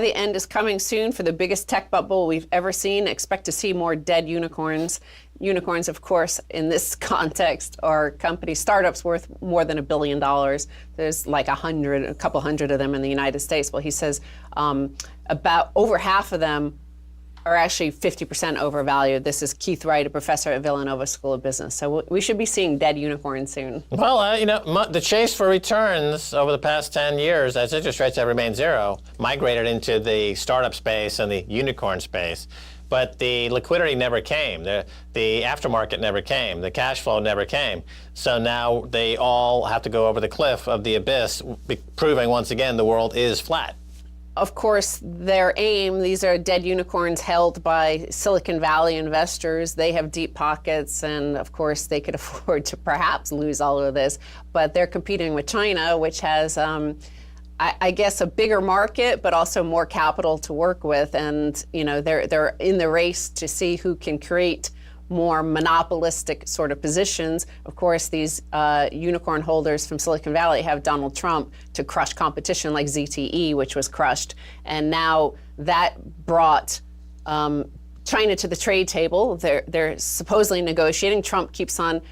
The end is coming soon for the biggest tech bubble we've ever seen. Expect to see more dead unicorns. Unicorns, of course, in this context, are startups worth more than $1 billion. There's like a couple hundred of them in the United States. Well, he says about over half of them are actually 50% overvalued. This is Keith Wright, a professor at Villanova School of Business. So we should be seeing dead unicorns soon. Well, the chase for returns over the past 10 years, as interest rates have remained zero, migrated into the startup space and the unicorn space. But the liquidity never came. The aftermarket never came. The cash flow never came. So now they all have to go over the cliff of the abyss, proving once again the world is flat. Of course, their aim, these are dead unicorns held by Silicon Valley investors. They have deep pockets, and of course, they could afford to perhaps lose all of this. But they're competing with China, which has, I guess, a bigger market, but also more capital to work with. And they're in the race to see who can create more monopolistic sort of positions. Of course, these unicorn holders from Silicon Valley have Donald Trump to crush competition like ZTE, which was crushed. And now that brought China to the trade table. They're supposedly negotiating. Trump keeps on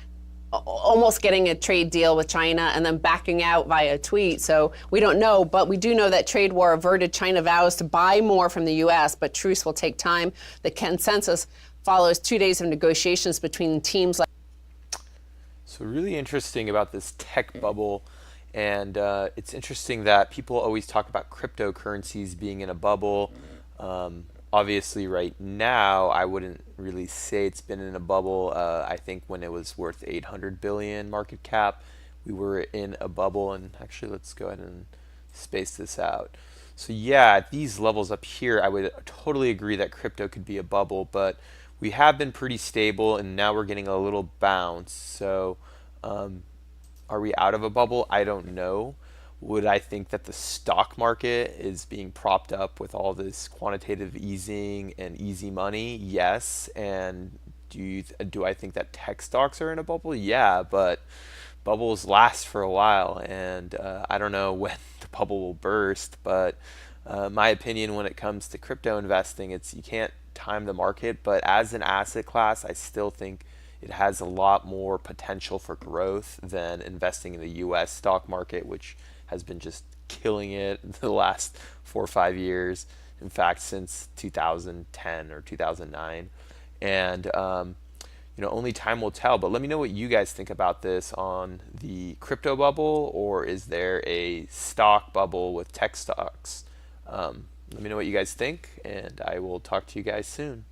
almost getting a trade deal with China and then backing out via tweet. So we don't know, but we do know that trade war averted. China vows to buy more from the U.S., but truce will take time. The consensus follows 2 days of negotiations between teams like. So really interesting about this tech bubble, and it's interesting that people always talk about cryptocurrencies being in a bubble. Obviously right now I wouldn't really say it's been in a bubble. I think when it was worth 800 billion market cap, we were in a bubble. And actually, let's go ahead and space this out. So yeah, at these levels up here, I would totally agree that crypto could be a bubble, but we have been pretty stable, and now we're getting a little bounce. So are we out of a bubble? I don't know. Would I think that the stock market is being propped up with all this quantitative easing and easy money? Yes. And do I think that tech stocks are in a bubble? Yeah, but bubbles last for a while, and I don't know when the bubble will burst. But my opinion when it comes to crypto investing, it's you can't time the market, but as an asset class, I still think it has a lot more potential for growth than investing in the US stock market, which has been just killing it in the last 4 or 5 years. In fact, since 2010 or 2009. And only time will tell. But let me know what you guys think about this on the crypto bubble, or is there a stock bubble with tech stocks? Let me know what you guys think, and I will talk to you guys soon.